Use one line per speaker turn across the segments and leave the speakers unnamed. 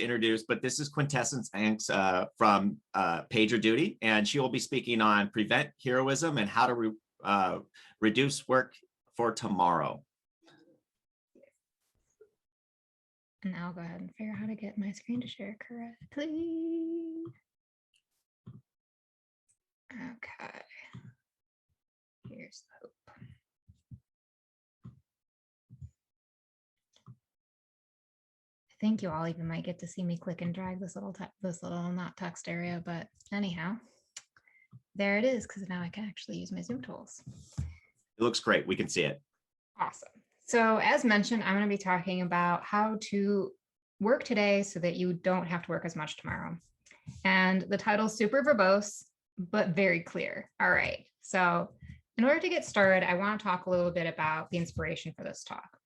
introduce, but this is Quintessence from PagerDuty, and she will be speaking on prevent heroism and how to reduce work for tomorrow.
And I'll go ahead and figure out how to get my screen to share correctly. Okay. Here's the hope. I think you all even might get to see me click and drag this little not text area, but anyhow, there it is, because now I can actually use my Zoom tools.
It looks great. We can see it.
Awesome. So as mentioned, I'm going to be talking about how to work today so that you don't have to work as much tomorrow. And the title's super verbose, but very clear. All right. So in order to get started, I want to talk a little bit about the inspiration for this talk.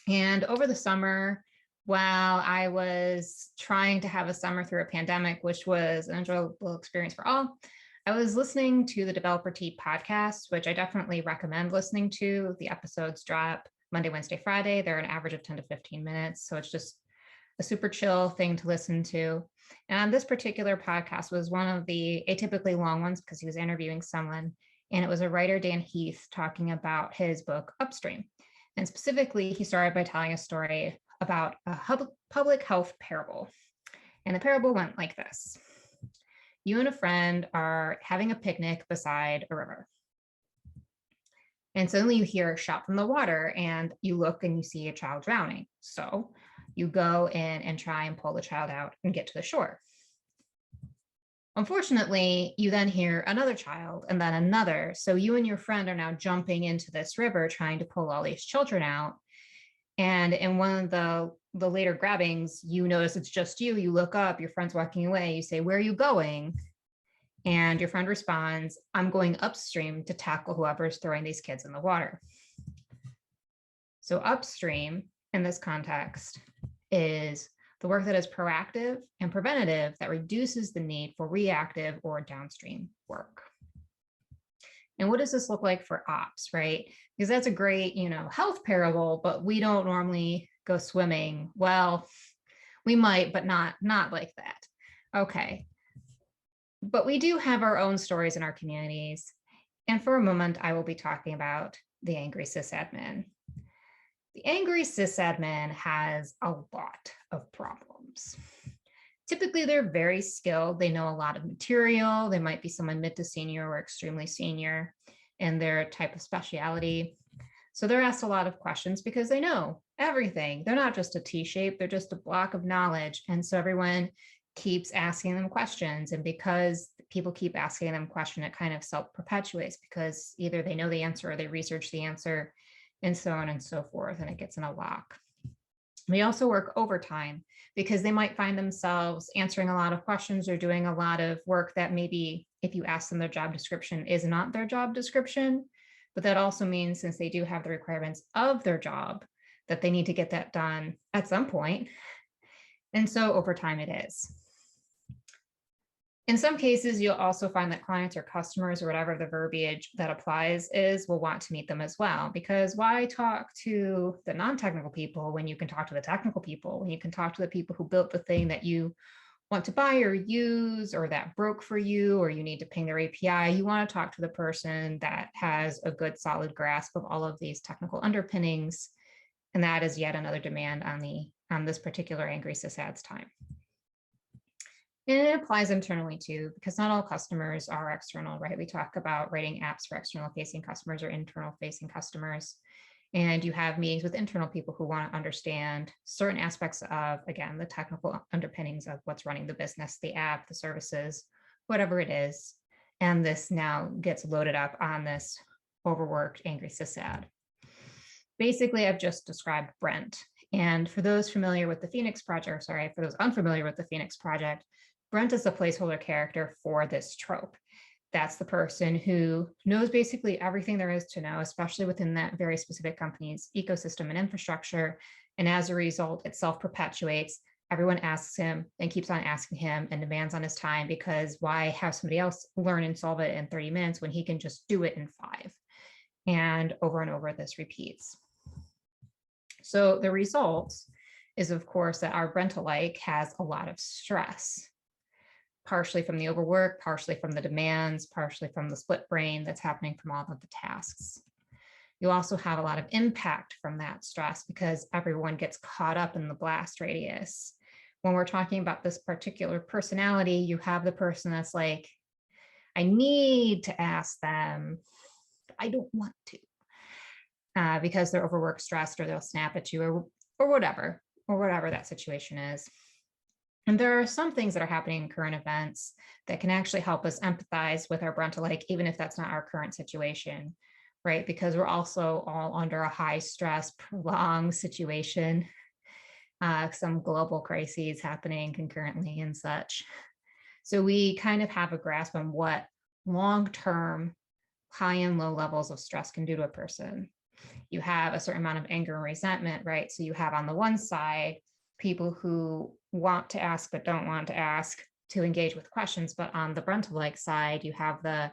And over the summer, while I was trying to have a summer through a pandemic, which was an enjoyable experience for all, I was listening to the Developer Tea podcast, which I definitely recommend listening to. The episodes drop Monday, Wednesday, Friday. They're an average of 10 to 15 minutes. So it's just a super chill thing to listen to. And this particular podcast was one of the atypically long ones because he was interviewing someone. And it was a writer, Dan Heath, talking about his book, Upstream. And specifically, he started by telling a story about a public health parable. And the parable went like this. You and a friend are having a picnic beside a river. And suddenly you hear a shout from the water and you look and you see a child drowning. So you go in and try and pull the child out and get to the shore. Unfortunately, you then hear another child and then another. So you and your friend are now jumping into this river trying to pull all these children out. And in one of the later grabbings, you notice it's just you. You look up, your friend's walking away. You say, "Where are you going?" And your friend responds, "I'm going upstream to tackle whoever's throwing these kids in the water." So upstream in this context is the work that is proactive and preventative that reduces the need for reactive or downstream work. And what does this look like for ops, right? Because that's a great, health parable, but we don't normally go swimming. Well, we might, but not like that. Okay. But we do have our own stories in our communities. And for a moment, I will be talking about the Angry SIS Admin. The Angry SIS Admin has a lot of problems. Typically, they're very skilled. They know a lot of material. They might be someone mid to senior or extremely senior in their type of speciality. So they're asked a lot of questions because they know everything. They're not just a T-shape, they're just a block of knowledge. And so everyone keeps asking them questions. And because people keep asking them questions, it kind of self-perpetuates because either they know the answer or they research the answer and so on and so forth, and it gets in a lock. We also work overtime because they might find themselves answering a lot of questions or doing a lot of work that maybe if you ask them their job description is not their job description, but that also means since they do have the requirements of their job that they need to get that done at some point. And so overtime it is. In some cases, you'll also find that clients or customers or whatever the verbiage that applies is will want to meet them as well, because why talk to the non-technical people when you can talk to the technical people, when you can talk to the people who built the thing that you want to buy or use or that broke for you or you need to ping their API. You want to talk to the person that has a good solid grasp of all of these technical underpinnings. And that is yet another demand on this particular Angry SIS Ads time. And it applies internally too, because not all customers are external, right? We talk about writing apps for external facing customers or internal facing customers. And you have meetings with internal people who want to understand certain aspects of, again, the technical underpinnings of what's running the business, the app, the services, whatever it is. And this now gets loaded up on this overworked Angry SIS ad. Basically, I've just described Brent. And for those familiar with the Phoenix project, for those unfamiliar with the Phoenix project, Brent is the placeholder character for this trope. That's the person who knows basically everything there is to know, especially within that very specific company's ecosystem and infrastructure. And as a result, it self-perpetuates. Everyone asks him and keeps on asking him and demands on his time, because why have somebody else learn and solve it in 30 minutes when he can just do it in 5? And over this repeats. So the result is, of course, that our Brent-alike has a lot of stress, partially from the overwork, partially from the demands, partially from the split brain that's happening from all of the tasks. You also have a lot of impact from that stress because everyone gets caught up in the blast radius. When we're talking about this particular personality, you have the person that's like, I need to ask them, but I don't want to, because they're overworked, stressed, or they'll snap at you, or whatever that situation is. And there are some things that are happening in current events that can actually help us empathize with our Brent-alike, even if that's not our current situation, right? Because we're also all under a high stress, prolonged situation, some global crises happening concurrently and such. So we kind of have a grasp on what long-term high and low levels of stress can do to a person. You have a certain amount of anger and resentment, right? So you have on the one side, people who want to ask but don't want to ask to engage with questions. But on the Brent-alike side, you have the,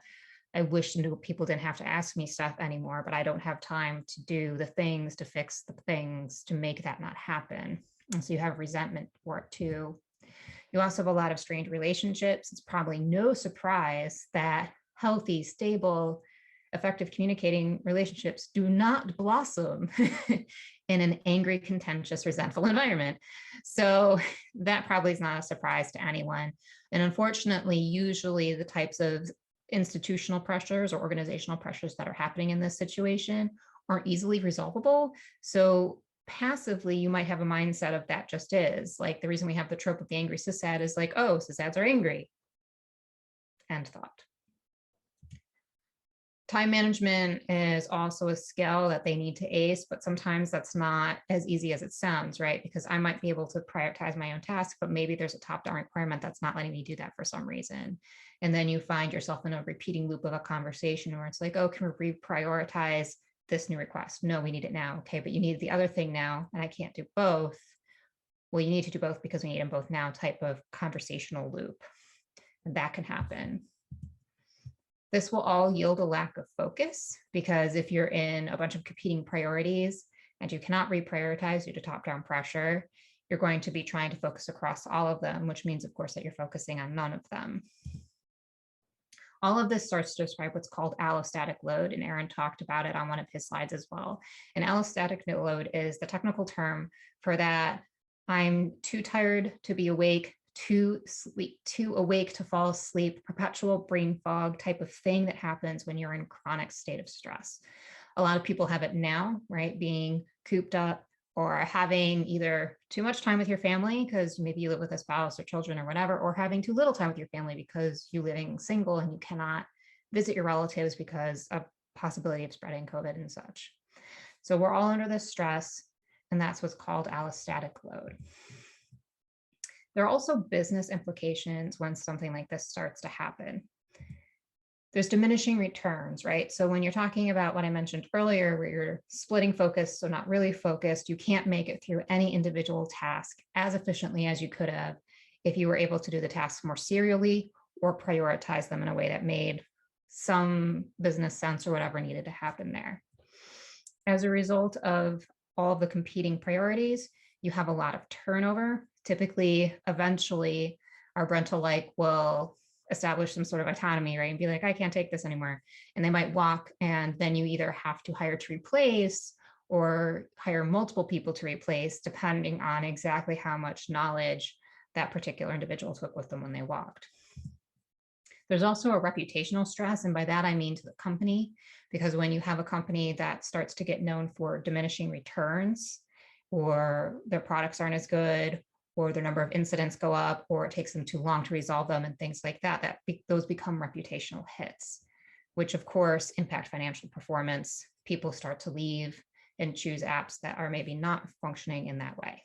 I wish people didn't have to ask me stuff anymore, but I don't have time to do the things to fix the things to make that not happen. And so you have resentment for it too. You also have a lot of strained relationships. It's probably no surprise that healthy, stable, effective communicating relationships do not blossom in an angry, contentious, resentful environment. So that probably is not a surprise to anyone. And unfortunately, usually the types of institutional pressures or organizational pressures that are happening in this situation aren't easily resolvable. So passively, you might have a mindset of that just is. Like the reason we have the trope of the angry SISAD is like, oh, SISADs are angry. End thought. Time management is also a skill that they need to ace, but sometimes that's not as easy as it sounds, right? Because I might be able to prioritize my own task, but maybe there's a top-down requirement that's not letting me do that for some reason. And then you find yourself in a repeating loop of a conversation where it's like, oh, can we reprioritize this new request? No, we need it now. Okay, but you need the other thing now, and I can't do both. Well, you need to do both because we need them both now type of conversational loop. And that can happen. This will all yield a lack of focus because if you're in a bunch of competing priorities and you cannot reprioritize due to top-down pressure, you're going to be trying to focus across all of them, which means, of course, that you're focusing on none of them. All of this starts to describe what's called allostatic load, and Aaron talked about it on one of his slides as well. And allostatic load is the technical term for that I'm too tired to be awake, too awake to fall asleep, perpetual brain fog type of thing that happens when you're in chronic state of stress. A lot of people have it now, right? Being cooped up or having either too much time with your family because maybe you live with a spouse or children or whatever, or having too little time with your family because you're living single and you cannot visit your relatives because of possibility of spreading COVID and such. So we're all under this stress, and that's what's called allostatic load. There are also business implications when something like this starts to happen. There's diminishing returns, right? So when you're talking about what I mentioned earlier, where you're splitting focus, so not really focused, you can't make it through any individual task as efficiently as you could have if you were able to do the tasks more serially or prioritize them in a way that made some business sense or whatever needed to happen there. As a result of all of the competing priorities, you have a lot of turnover. Typically, eventually, our Brent-alike will establish some sort of autonomy, right? And be like, I can't take this anymore. And they might walk, and then you either have to hire to replace or hire multiple people to replace, depending on exactly how much knowledge that particular individual took with them when they walked. There's also a reputational stress, and by that I mean to the company, because when you have a company that starts to get known for diminishing returns, or their products aren't as good, or their number of incidents go up, or it takes them too long to resolve them and things like that, those become reputational hits, which of course impact financial performance. People start to leave and choose apps that are maybe not functioning in that way.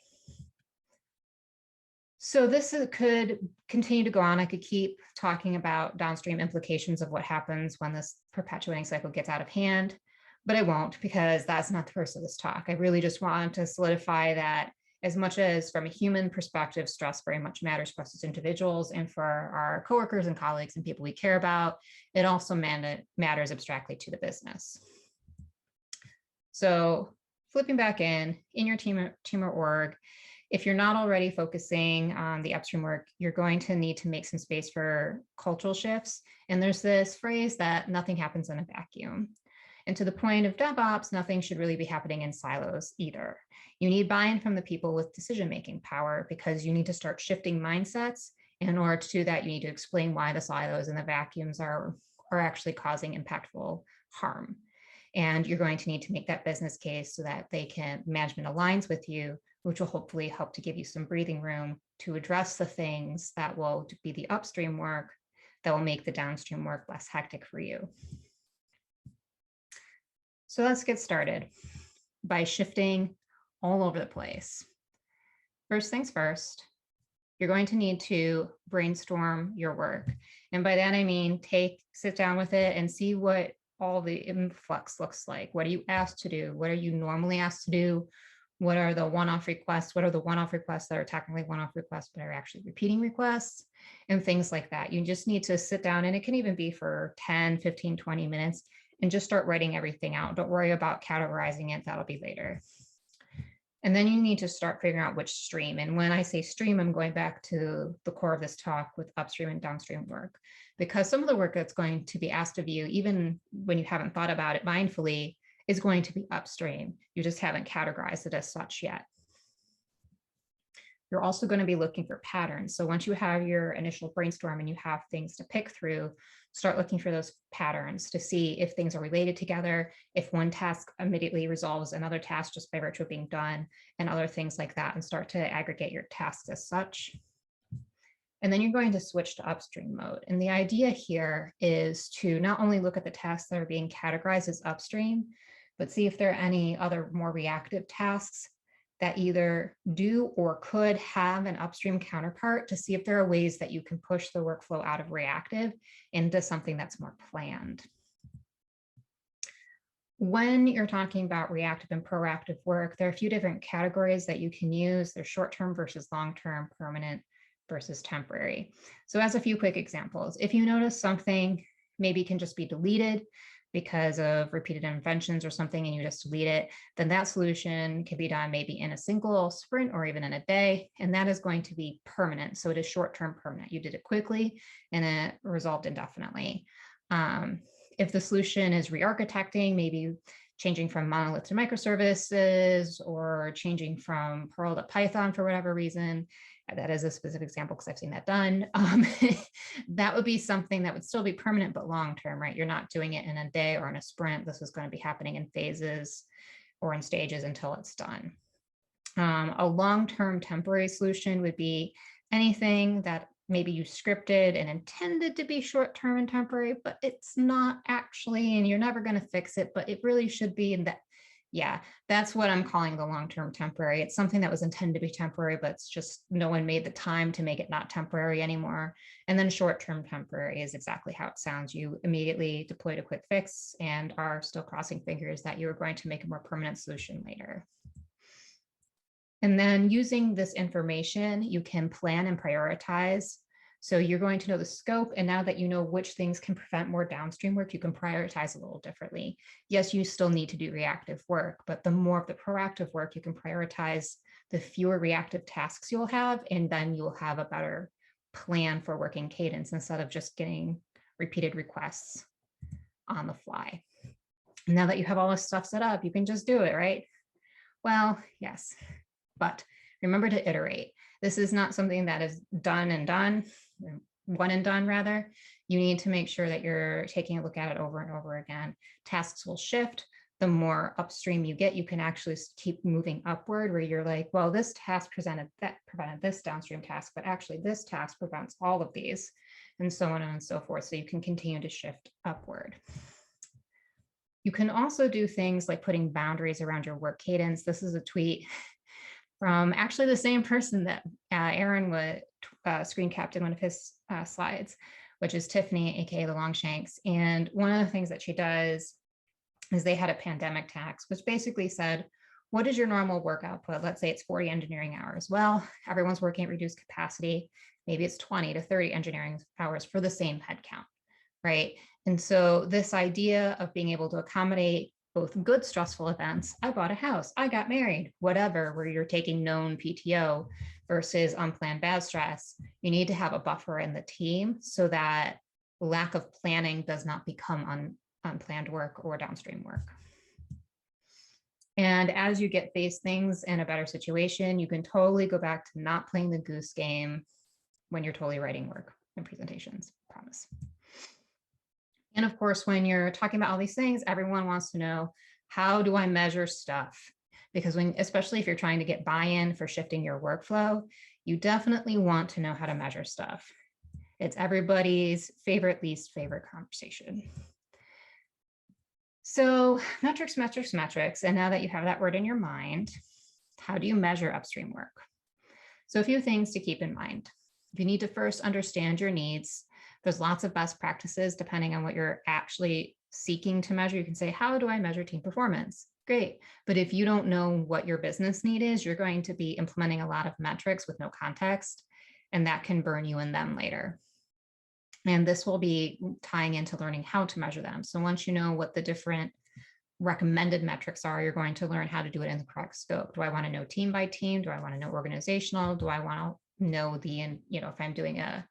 So this could continue to go on. I could keep talking about downstream implications of what happens when this perpetuating cycle gets out of hand, but I won't, because that's not the purpose of this talk. I really just want to solidify that as much as from a human perspective, stress very much matters for us as individuals and for our coworkers and colleagues and people we care about, it also matters abstractly to the business. So flipping back in your team or org, If you're not already focusing on the upstream work, you're going to need to make some space for cultural shifts. And there's this phrase that nothing happens in a vacuum. And to the point of DevOps, nothing should really be happening in silos either. You need buy-in from the people with decision-making power because you need to start shifting mindsets. And in order to do that, you need to explain why the silos and the vacuums are actually causing impactful harm. And you're going to need to make that business case so that management aligns with you, which will hopefully help to give you some breathing room to address the things that will be the upstream work that will make the downstream work less hectic for you. So let's get started by shifting all over the place. First things first, you're going to need to brainstorm your work. And by that, I mean, sit down with it and see what all the influx looks like. What are you asked to do? What are you normally asked to do? What are the one-off requests? What are the one-off requests that are technically one-off requests, but are actually repeating requests and things like that. You just need to sit down, and it can even be for 10, 15, 20 minutes, and just start writing everything out. Don't worry about categorizing it. That'll be later. And then you need to start figuring out which stream. And when I say stream, I'm going back to the core of this talk with upstream and downstream work, because some of the work that's going to be asked of you, even when you haven't thought about it mindfully, is going to be upstream. You just haven't categorized it as such yet. You're also going to be looking for patterns. So once you have your initial brainstorm and you have things to pick through, start looking for those patterns to see if things are related together, if one task immediately resolves another task just by virtue of being done, and other things like that, and start to aggregate your tasks as such. And then you're going to switch to upstream mode. And the idea here is to not only look at the tasks that are being categorized as upstream, but see if there are any other more reactive tasks that either do or could have an upstream counterpart, to see if there are ways that you can push the workflow out of reactive into something that's more planned. When you're talking about reactive and proactive work, there are a few different categories that you can use. They're short-term versus long-term, permanent versus temporary. So as a few quick examples, if you notice something maybe can just be deleted because of repeated interventions or something, and you just delete it, then that solution can be done maybe in a single sprint or even in a day, and that is going to be permanent. So it is short-term permanent. You did it quickly and it resolved indefinitely. If the solution is re-architecting, maybe changing from monolith to microservices or changing from Perl to Python for whatever reason, that is a specific example because I've seen that done. That would be something that would still be permanent, but long-term, right? You're not doing it in a day or in a sprint. This is going to be happening in phases or in stages until it's done. A long-term temporary solution would be anything that maybe you scripted and intended to be short-term and temporary, but it's not actually, and you're never going to fix it, but it really should be in that. Yeah, that's what I'm calling the long-term temporary. It's something that was intended to be temporary, but it's just no one made the time to make it not temporary anymore. And then short-term temporary is exactly how it sounds. You immediately deployed a quick fix and are still crossing fingers that you are going to make a more permanent solution later. And then using this information, you can plan and prioritize. So you're going to know the scope, and now that you know which things can prevent more downstream work, you can prioritize a little differently. Yes, you still need to do reactive work, but the more of the proactive work, you can prioritize, the fewer reactive tasks you'll have, and then you'll have a better plan for working cadence instead of just getting repeated requests on the fly. Now that you have all this stuff set up, you can just do it, right? Well, yes, but remember to iterate. This is not something that is done and done, one and done rather. You need to make sure that you're taking a look at it over and over again. Tasks will shift. The more upstream you get, you can actually keep moving upward, where you're like, well, this task prevented this downstream task, but actually this task prevents all of these, and so on and so forth. So you can continue to shift upward. You can also do things like putting boundaries around your work cadence. This is a tweet from actually the same person that Aaron would screen capped in one of his slides, which is Tiffany, aka the Longshanks. And one of the things that she does is they had a pandemic tax, which basically said, what is your normal work output? Let's say it's 40 engineering hours. Well, everyone's working at reduced capacity. Maybe it's 20 to 30 engineering hours for the same headcount, right? And so this idea of being able to accommodate both good stressful events. I bought a house, I got married, whatever, where you're taking known PTO versus unplanned bad stress. You need to have a buffer in the team so that lack of planning does not become unplanned work or downstream work. And as you get these things in a better situation, you can totally go back to not playing the goose game when you're totally writing work and presentations, promise. And of course, when you're talking about all these things, everyone wants to know, how do I measure stuff? Because especially if you're trying to get buy-in for shifting your workflow, you definitely want to know how to measure stuff. It's everybody's favorite, least favorite conversation. So metrics. And now that you have that word in your mind, how do you measure upstream work? So a few things to keep in mind. You need to first understand your needs. There's lots of best practices depending on what you're actually seeking to measure. You can say, how do I measure team performance? Great. But if you don't know what your business need is, you're going to be implementing a lot of metrics with no context, and that can burn you and them later. And this will be tying into learning how to measure them. So once you know what the different recommended metrics are, you're going to learn how to do it in the correct scope. Do I want to know team by team? Do I want to know organizational? Do I want to know if I'm doing a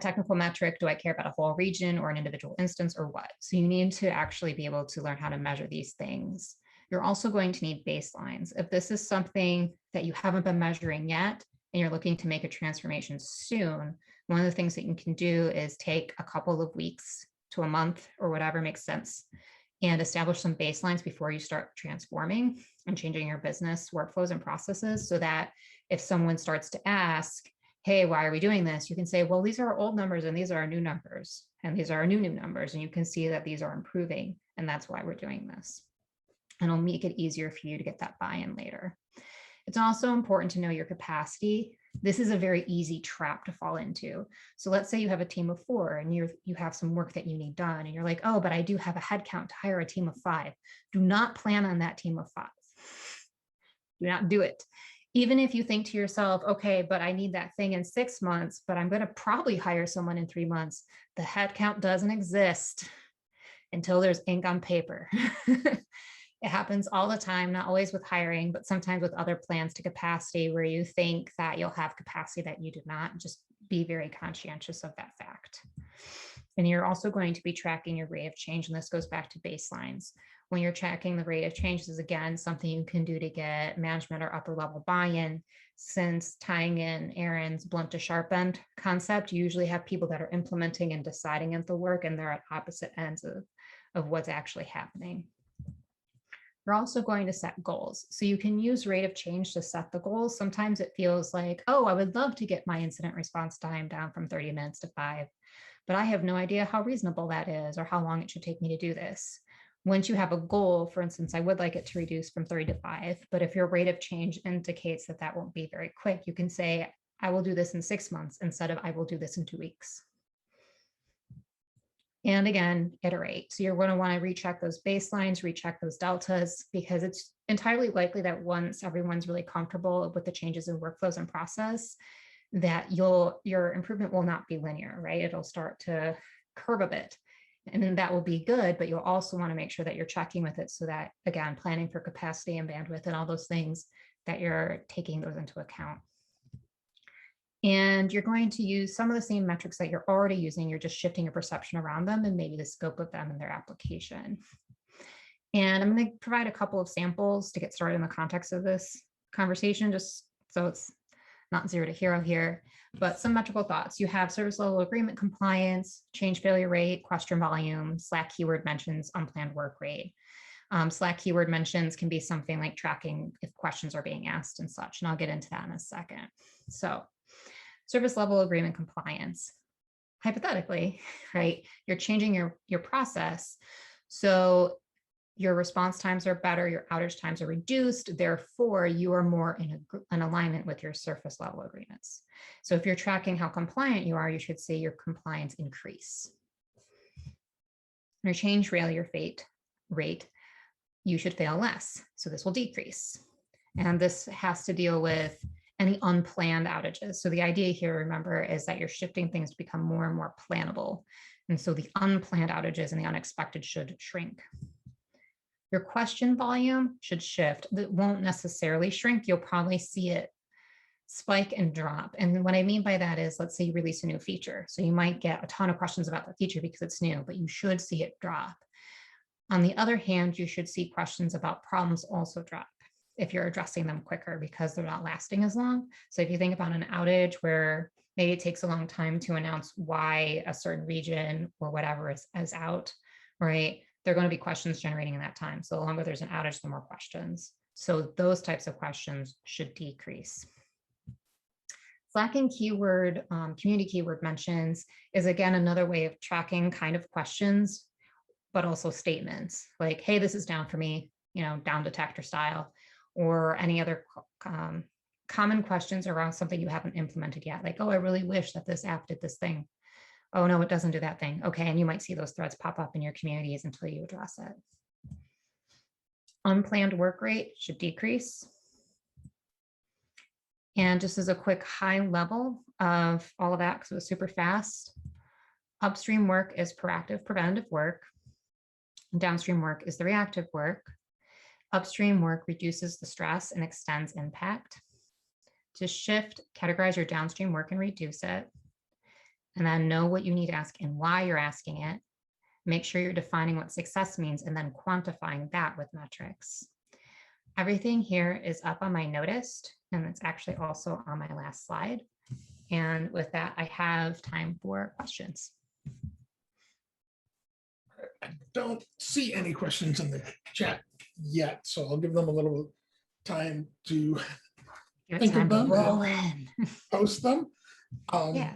technical metric, do I care about a whole region or an individual instance or what? So you need to actually be able to learn how to measure these things. You're also going to need baselines. If this is something that you haven't been measuring yet and you're looking to make a transformation soon, one of the things that you can do is take a couple of weeks to a month or whatever makes sense and establish some baselines before you start transforming and changing your business workflows and processes, so that if someone starts to ask, hey, why are we doing this? You can say, well, these are our old numbers and these are our new numbers, and these are our new numbers. And you can see that these are improving, and that's why we're doing this. And it'll make it easier for you to get that buy-in later. It's also important to know your capacity. This is a very easy trap to fall into. So let's say you have a team of 4 and you have some work that you need done, and you're like, oh, but I do have a headcount to hire a team of 5. Do not plan on that team of 5. Do not do it. Even if you think to yourself, okay, but I need that thing in 6 months, but I'm going to probably hire someone in 3 months. The headcount doesn't exist until there's ink on paper. It happens all the time, not always with hiring, but sometimes with other plans to capacity where you think that you'll have capacity that you do not. Just be very conscientious of that fact. And you're also going to be tracking your rate of change. And this goes back to baselines. When you're tracking the rate of change, this is again something you can do to get management or upper level buy-in. Since tying in Aaron's blunt to sharp end concept, you usually have people that are implementing and deciding at the work, and they're at opposite ends of what's actually happening. You're also going to set goals. So you can use rate of change to set the goals. Sometimes it feels like, oh, I would love to get my incident response time down from 30 minutes to 5, but I have no idea how reasonable that is or how long it should take me to do this. Once you have a goal, for instance, I would like it to reduce from 30 to 5, but if your rate of change indicates that that won't be very quick, you can say, I will do this in 6 months instead of I will do this in 2 weeks. And again, iterate. So you're going to want to recheck those baselines, recheck those deltas, because it's entirely likely that once everyone's really comfortable with the changes in workflows and process, that your improvement will not be linear, right? It'll start to curve a bit. And then that will be good, but you'll also want to make sure that you're checking with it so that, again, planning for capacity and bandwidth and all those things, that you're taking those into account. And you're going to use some of the same metrics that you're already using. You're just shifting your perception around them and maybe the scope of them and their application. And I'm going to provide a couple of samples to get started in the context of this conversation, just so it's not zero to hero here, but some metrical thoughts. You have service level agreement compliance, change failure rate, question volume, Slack keyword mentions, unplanned work rate. Slack keyword mentions can be something like tracking if questions are being asked and such, and I'll get into that in a second. So service level agreement compliance, hypothetically, right? You're changing your process. So your response times are better, your outage times are reduced. Therefore, you are more in alignment with your surface level agreements. So if you're tracking how compliant you are, you should see your compliance increase. Your change failure rate, you should fail less. So this will decrease. And this has to deal with any unplanned outages. So the idea here, remember, is that you're shifting things to become more and more plannable. And so the unplanned outages and the unexpected should shrink. Your question volume should shift. That won't necessarily shrink. You'll probably see it spike and drop. And what I mean by that is, let's say you release a new feature. So you might get a ton of questions about the feature because it's new, but you should see it drop. On the other hand, you should see questions about problems also drop if you're addressing them quicker because they're not lasting as long. So if you think about an outage where maybe it takes a long time to announce why a certain region or whatever is out, right? They're going to be questions generating in that time. So the longer there's an outage, the more questions. So those types of questions should decrease. Slacking keyword, community keyword mentions is again another way of tracking kind of questions, but also statements like, hey, this is down for me, down detector style, or any other common questions around something you haven't implemented yet. Like, oh, I really wish that this app did this thing. Oh, no, it doesn't do that thing. Okay, and you might see those threads pop up in your communities until you address it. Unplanned work rate should decrease. And just as a quick high level of all of that, because it was super fast, upstream work is proactive, preventative work. Downstream work is the reactive work. Upstream work reduces the stress and extends impact. To shift, categorize your downstream work and reduce it. And then know what you need to ask and why you're asking it. Make sure you're defining what success means and then quantifying that with metrics. Everything here is up on my noticed, and it's actually also on my last slide. And with that, I have time for questions.
I don't see any questions in the chat yet, so I'll give them a little time to think of them and post them.
Yeah.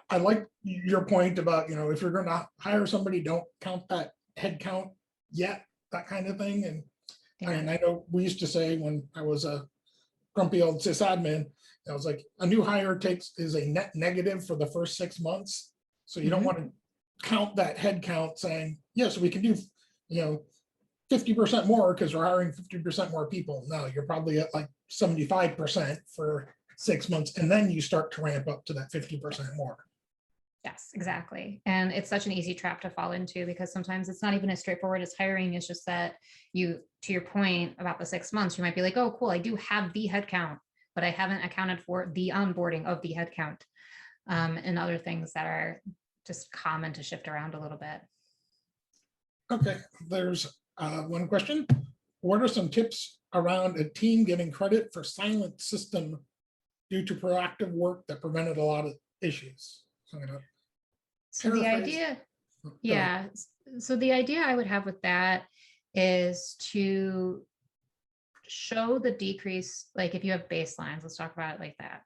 I like your point about, if you're going to hire somebody, don't count that head count yet, that kind of thing. And I know we used to say when I was a grumpy old sysadmin, I was like, a new hire is a net negative for the first 6 months. So you don't want to count that head count saying, yes, we can do, 50% more because we're hiring 50% more people. No, you're probably at like 75% for 6 months. And then you start to ramp up to that 50% more.
Yes, exactly. And it's such an easy trap to fall into because sometimes it's not even as straightforward as hiring. It's just that to your point about the 6 months, you might be like, oh, cool, I do have the headcount, but I haven't accounted for the onboarding of the headcount and other things that are just common to shift around a little bit.
Okay, there's one question. What are some tips around a team getting credit for silent system due to proactive work that prevented a lot of issues?
So the idea, yeah. So the idea I would have with that is to show the decrease, like if you have baselines, let's talk about it like that.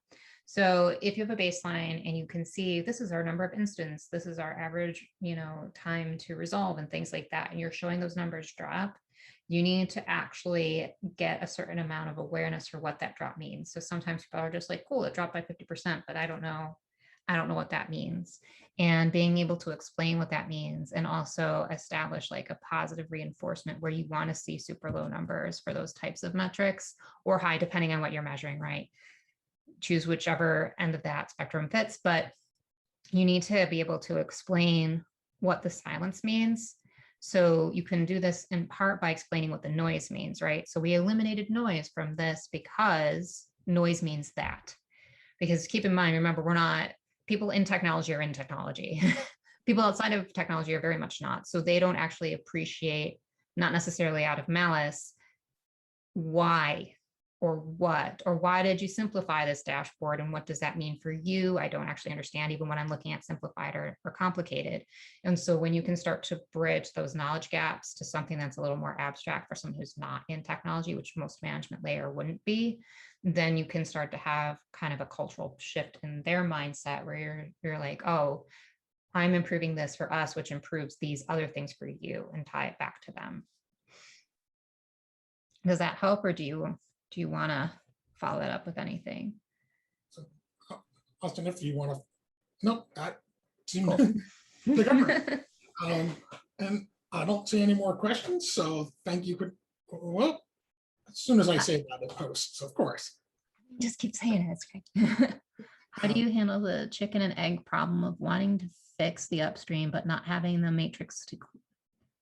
So if you have a baseline and you can see this is our number of instances, this is our average, time to resolve and things like that, and you're showing those numbers drop, you need to actually get a certain amount of awareness for what that drop means. So sometimes people are just like, cool, it dropped by 50%, but I don't know what that means. And being able to explain what that means and also establish like a positive reinforcement where you want to see super low numbers for those types of metrics or high, depending on what you're measuring, right? Choose whichever end of that spectrum fits, but you need to be able to explain what the silence means. So you can do this in part by explaining what the noise means, right? So we eliminated noise from this because noise means that. Because keep in mind, remember, we're not, people in technology are in technology. People outside of technology are very much not. So they don't actually appreciate, not necessarily out of malice, why or what, or why did you simplify this dashboard and what does that mean for you? I don't actually understand even when I'm looking at simplified or complicated. And so when you can start to bridge those knowledge gaps to something that's a little more abstract for someone who's not in technology, which most management layer wouldn't be, then you can start to have kind of a cultural shift in their mindset where you're like, oh, I'm improving this for us, which improves these other things for you, and tie it back to them. Does that help, or do you want to follow that up with anything?
So, Austin, if you want to, no, that seemed to cover. And I don't see any more questions, so thank you. Well, as soon as I say that, it posts, of course.
Just keep saying it. It's okay. How do you handle the chicken and egg problem of wanting to fix the upstream but not having the matrix to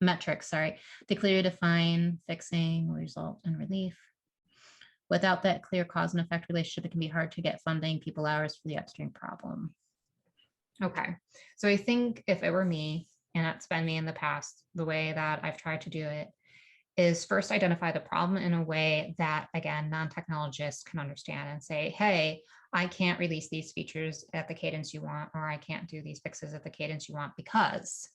metrics, sorry, to clearly define fixing, result, and relief. Without that clear cause and effect relationship, it can be hard to get funding, people hours for the upstream problem. Okay, so I think if it were me, and that's been me in the past, the way that I've tried to do it is first identify the problem in a way that, again, non-technologists can understand and say, hey, I can't release these features at the cadence you want, or I can't do these fixes at the cadence you want because,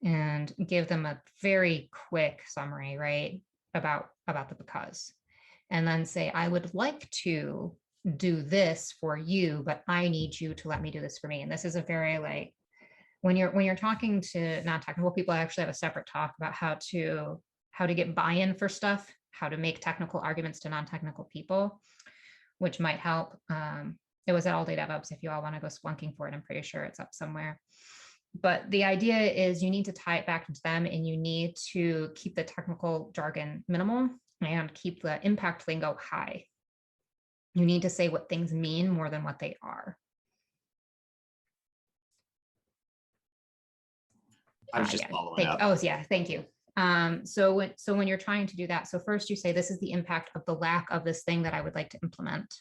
and give them a very quick summary, right, about the because. And then say, I would like to do this for you, but I need you to let me do this for me. And this is a very like, when you're talking to non-technical people, I actually have a separate talk about how to get buy-in for stuff, how to make technical arguments to non-technical people, which might help. It was at All Day DevOps. If you all want to go splunking for it, I'm pretty sure it's up somewhere. But the idea is you need to tie it back into them, and you need to keep the technical jargon minimal and keep the impact lingo high. You need to say what things mean more than what they are.
I was just
Yeah,
following up.
oh yeah, thank you. So when you're trying to do that, so first you say, this is the impact of the lack of this thing that I would like to implement,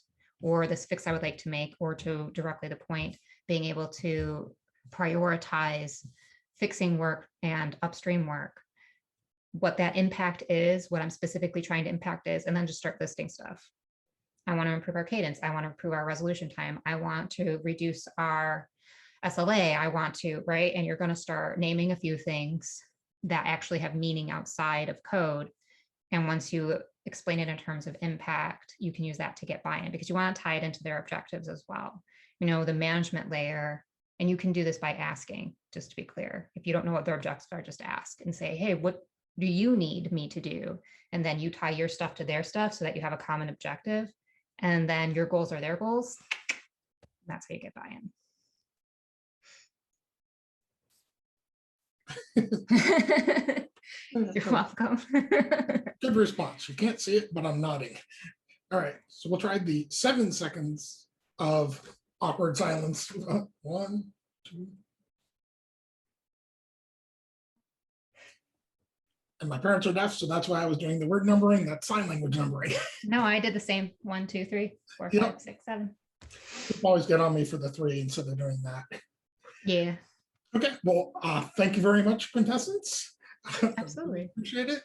or this fix I would like to make, or to directly the point, being able to prioritize fixing work and upstream work, what that impact is, what I'm specifically trying to impact is, and then just start listing stuff. I want to improve our cadence. I want to improve our resolution time. I want to reduce our SLA. I want to, right? And you're going to start naming a few things that actually have meaning outside of code. And once you explain it in terms of impact, you can use that to get buy-in, because you want to tie it into their objectives as well. You know, the management layer, and you can do this by asking, just to be clear. If you don't know what their objectives are, just ask and say, hey, what do you need me to do? And then you tie your stuff to their stuff so that you have a common objective. And then your goals are their goals. That's how you get buy-in. You're welcome.
Good response. You can't see it, but I'm nodding. All right, so we'll try the 7 seconds of awkward silence. 1, 2. And my parents are deaf, so that's why I was doing the word numbering. That's sign language numbering.
No, I did the same. 1, 2, 3, 4,
Yep.
5, 6, 7.
People always get on me for the 3 instead of doing that.
Yeah.
Okay, well, thank you very much, Quintessence.
Absolutely.
Appreciate it.